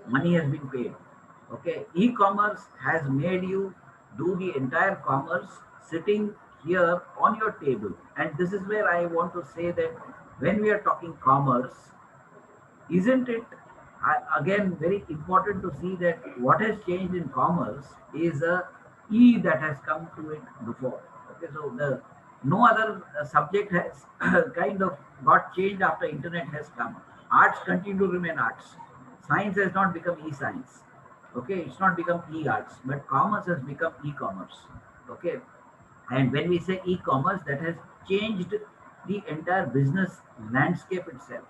money has been paid. Okay, e-commerce has made you do the entire commerce sitting here on your table. And this is where I want to say that when we are talking commerce, isn't it again very important to see that what has changed in commerce is a e that has come to it before. Okay, so the no other subject has kind of got changed after internet has come. Arts continue to remain arts. Science has not become e-science. Okay, it's not become e-arts, but commerce has become e-commerce. Okay, and when we say e-commerce, that has changed the entire business landscape itself.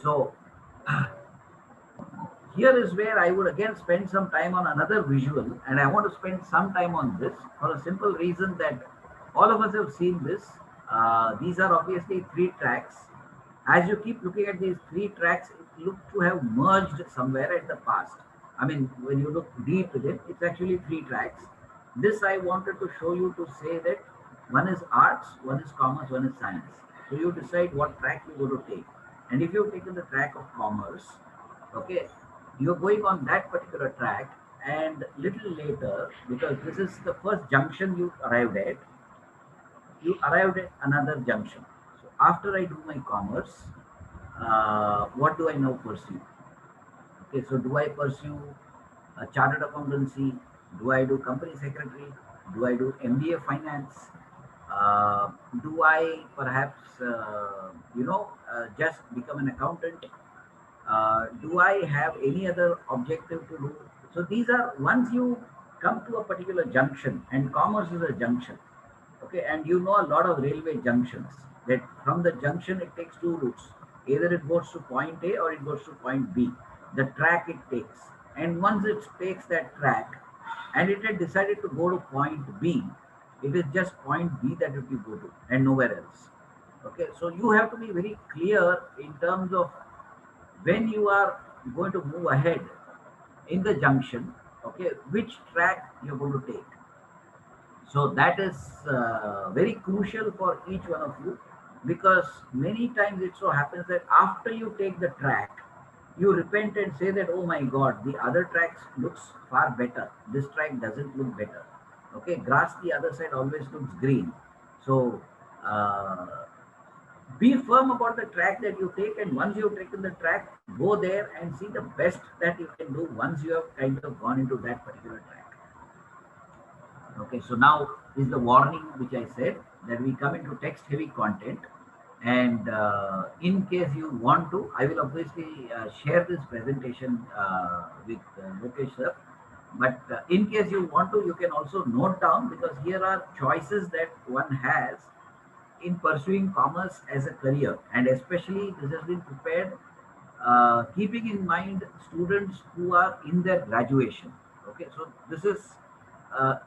So here is where I would again spend some time on another visual, and I want to spend some time on this for a simple reason that all of us have seen this. These are obviously three tracks. As you keep looking at these three tracks, it looks to have merged somewhere at the past. I mean, when you look deep with it, it's actually three tracks. This I wanted to show you to say that one is arts, one is commerce, one is science. So you decide what track you're going to take. And if you've taken the track of commerce, okay, you're going on that particular track, and little later, because this is the first junction you arrived at another junction. So after I do my commerce, what do I now pursue? Okay, so do I pursue a chartered accountancy? Do I do company secretary? Do I do MBA finance? Do I perhaps just become an accountant? Do I have any other objective to do? So these are once you come to a particular junction, and commerce is a junction. Okay, and you know a lot of railway junctions that from the junction it takes two routes. Either it goes to point A or it goes to point B. The track it takes. And once it takes that track and it had decided to go to point B, it is just point B that it will go to and nowhere else. Okay, so you have to be very clear in terms of when you are going to move ahead in the junction, okay, which track you're going to take. So that is very crucial for each one of you, because many times it so happens that after you take the track, you repent and say that, oh my god, the other tracks looks far better, this track doesn't look better. Okay, grass the other side always looks green. So uh, be firm about the track that you take, and once you've taken the track, go there and see the best that you can do once you have kind of gone into that particular track. Okay, so now is the warning which I said that we come into text heavy content. And in case you want to, I will obviously share this presentation with Lokesh sir. But in case you want to, you can also note down, because here are choices that one has in pursuing commerce as a career. And especially this has been prepared keeping in mind students who are in their graduation. Okay, so this is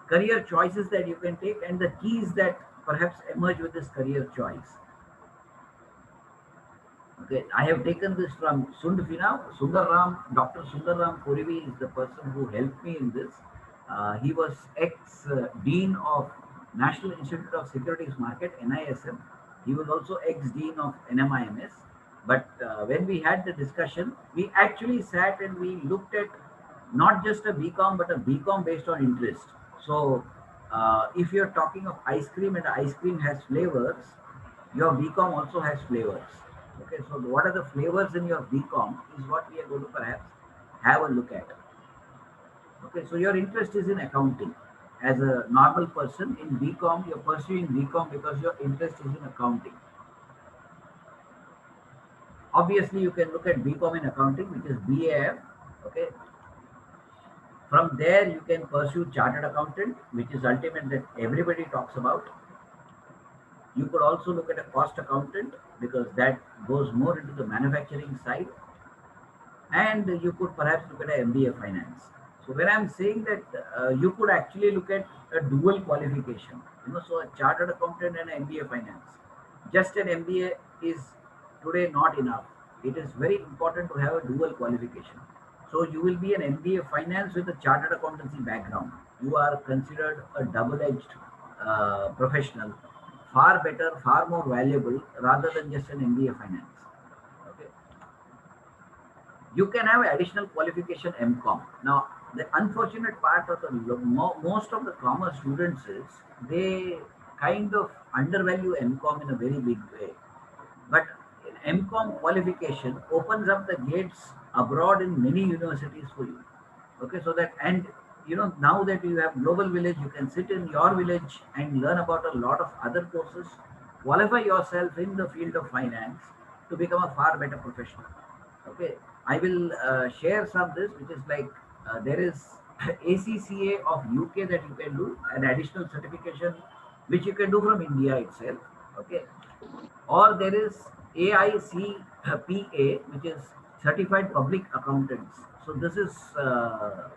career choices that you can take and the keys that perhaps emerge with this career choice. Okay, I have taken this from Sundfina. Sundarram, Dr. Sundarram Kurivi is the person who helped me in this. He was ex-dean of National Institute of Securities Market (NISM). He was also ex-dean of NMIMS. But when we had the discussion, we actually sat and we looked at not just a BCom but a BCom based on interest. So if you're talking of ice cream and ice cream has flavors, your BCom also has flavors. Okay, so what are the flavors in your BCom is what we are going to perhaps have a look at. Okay, so your interest is in accounting. As a normal person in BCom, you're pursuing BCom because your interest is in accounting. Obviously, you can look at BCom in accounting, which is BAF. Okay, from there you can pursue chartered accountant, which is ultimate that everybody talks about. You could also look at a cost accountant because that goes more into the manufacturing side, and you could perhaps look at an MBA finance. So when I'm saying that you could actually look at a dual qualification, so a chartered accountant and an MBA finance. Just an MBA is today not enough. It is very important to have a dual qualification. So you will be an MBA finance with a chartered accountancy background. You are considered a double-edged professional, far better, far more valuable rather than just an MBA finance. Okay. You can have additional qualification MCOM. Now, the unfortunate part of most of the commerce students is they kind of undervalue MCOM in a very big way. But MCOM qualification opens up the gates abroad in many universities for you. Okay, so that, and now that you have global village, you can sit in your village and learn about a lot of other courses, qualify yourself in the field of finance to become a far better professional. Okay, I will share some this, which is like there is ACCA of UK that you can do, an additional certification which you can do from India itself. Okay, or there is AICPA, which is Certified Public Accountants. So this is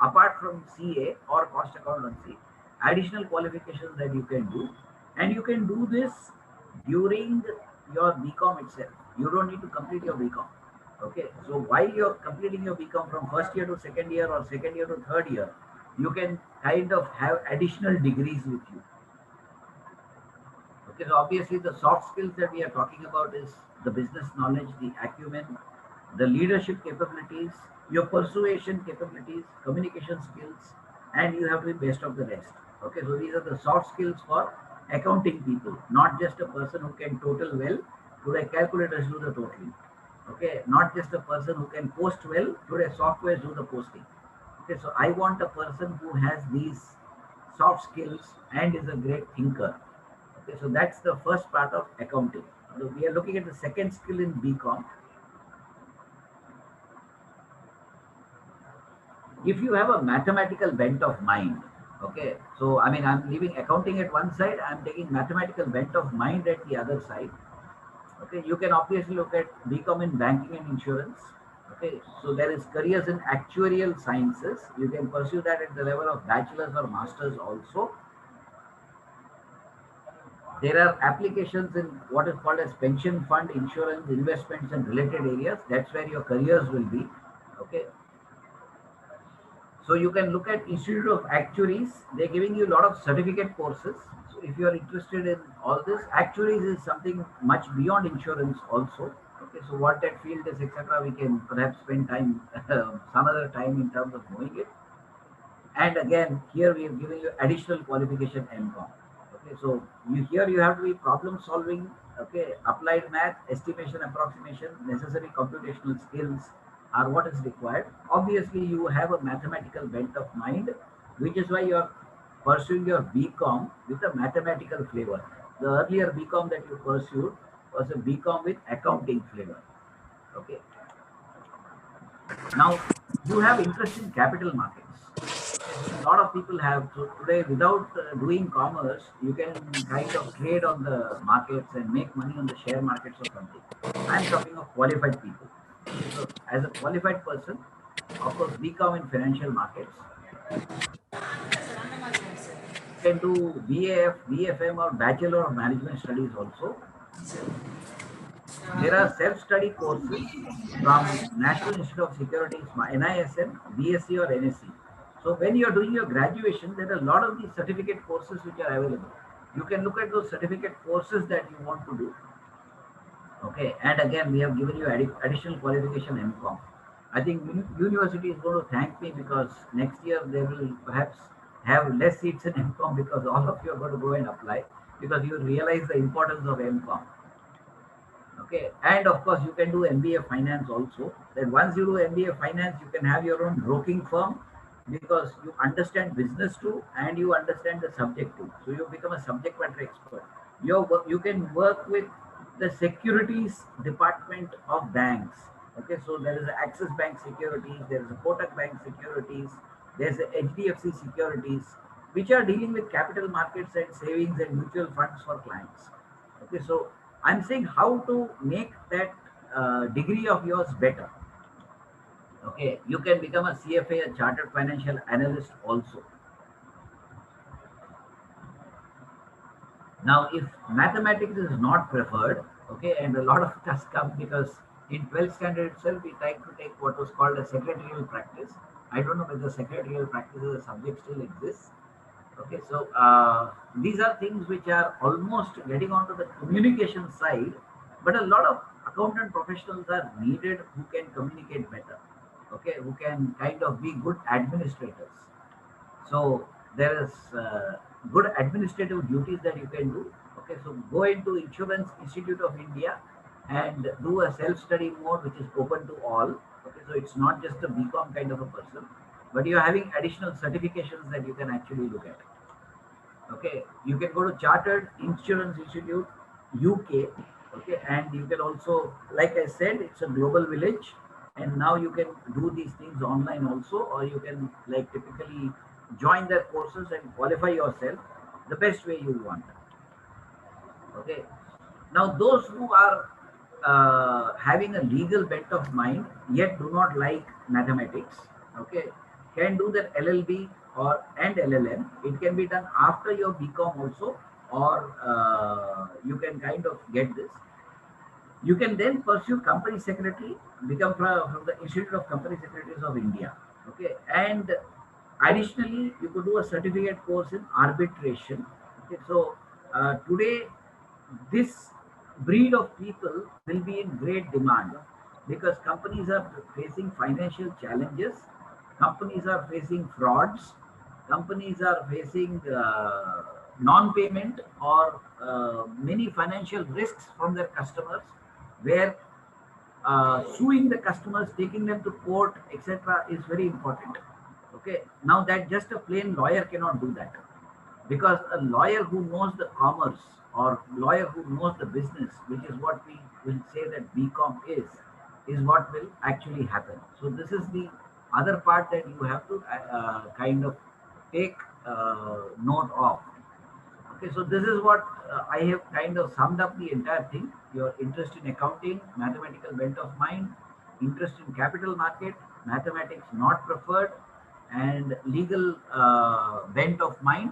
apart from CA or cost accountancy, additional qualifications that you can do, and you can do this during your BCom itself. You don't need to complete your BCom. Okay, so while you're completing your BCom from first year to second year or second year to third year, you can kind of have additional degrees with you. Okay, so obviously the soft skills that we are talking about is the business knowledge, the acumen, the leadership capabilities, your persuasion capabilities, communication skills, and you have to be best of the rest. Okay, so these are the soft skills for accounting people, not just a person who can total well. Today calculators do the totaling. Okay, not just a person who can post well. Today softwares do the posting. Okay, so I want a person who has these soft skills and is a great thinker. Okay, so that's the first part of accounting. So we are looking at the second skill in BCom. If you have a mathematical bent of mind, okay, so I mean, I'm leaving accounting at one side, I'm taking mathematical bent of mind at the other side. Okay, you can obviously look at BCom in banking and insurance. Okay, so there is careers in actuarial sciences. You can pursue that at the level of bachelor's or master's also. There are applications in what is called as pension fund, insurance, investments, and related areas. That's where your careers will be. Okay. So you can look at Institute of Actuaries. They're giving you a lot of certificate courses. So if you are interested in all this, actuaries is something much beyond insurance also. Okay. So what that field is, etc., we can perhaps spend time some other time in terms of knowing it. And again, here we have given you additional qualification MCOM. Okay, so you have to be problem solving, okay, applied math, estimation, approximation, necessary computational skills are what is required. Obviously, you have a mathematical bent of mind, which is why you are pursuing your BCom with a mathematical flavor. The earlier BCom that you pursued was a BCom with accounting flavor. Okay. Now you have interest in capital markets. Okay, so a lot of people have. So today, without doing commerce, you can kind of trade on the markets and make money on the share markets or something. I'm talking of qualified people. Okay, so as a qualified person, of course, BCom in financial markets, you can do BAF, BFM, or Bachelor of Management Studies also. There are self-study courses from National Institute of Securities, NISM, BSc or NSC. So when you are doing your graduation, there are a lot of these certificate courses which are available. You can look at those certificate courses that you want to do. Okay, and again, we have given you additional qualification MCOM. I think university is going to thank me because next year they will perhaps have less seats in MCOM because all of you are going to go and apply because you realize the importance of MCOM. Okay, and of course you can do MBA finance also. Then once you do MBA finance, you can have your own broking firm because you understand business too and you understand the subject too. So you become a subject matter expert. You can work with the securities department of banks. Okay, so there is Axis Bank Securities, there is a Kotak Bank Securities, there's a HDFC Securities, which are dealing with capital markets and savings and mutual funds for clients. Okay, so I'm saying how to make that degree of yours better. Okay, you can become a CFA, a chartered financial analyst also. Now, if mathematics is not preferred, okay, and a lot of it has come because in 12th standard itself, we tried to take what was called a secretarial practice. I don't know whether secretarial practice as a subject still exists. Okay, so these are things which are almost getting onto the communication side, but a lot of accountant professionals are needed who can communicate better. okay, who can kind of be good administrators. So there is good administrative duties that you can do. Okay, so go into Insurance Institute of India and do a self-study mode, which is open to all. Okay, so it's not just a BCom kind of a person, but you're having additional certifications that you can actually look at. Okay, you can go to Chartered Insurance Institute UK. Okay, and you can also, like I said, it's a global village, and now you can do these things online also, or you can like typically join their courses and qualify yourself the best way you want. Okay, now those who are having a legal bent of mind yet do not like mathematics, okay, can do their LLB or and LLM. It can be done after your BCom also, or you can kind of get this. You can then pursue company secretary, become from the Institute of Company Secretaries of India. Okay, and additionally, you could do a certificate course in arbitration. Okay, so today this breed of people will be in great demand because companies are facing financial challenges, companies are facing frauds, companies are facing non-payment or many financial risks from their customers, where suing the customers, taking them to court, etc., is very important. Okay, now that just a plain lawyer cannot do that, because a lawyer who knows the commerce or lawyer who knows the business, which is what we will say that BCom is what will actually happen. So this is the other part that you have to kind of take note of. Okay, so this is what I have kind of summed up the entire thing. Your interest in accounting, mathematical bent of mind, interest in capital market, mathematics not preferred, and legal bent of mind.